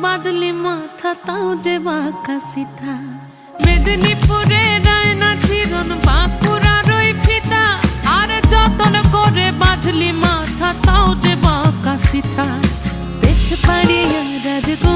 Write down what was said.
বাদলি মাথা তাও যে বাঁকা সিথা মেদিনীপুরে রায়না চিরন বাঁকুড়ার ওই ফিতা আর যতন করে বাঁধলি মাথা তাও যে বাঁকা সিথা পেছ পাড়িয়া রাজগো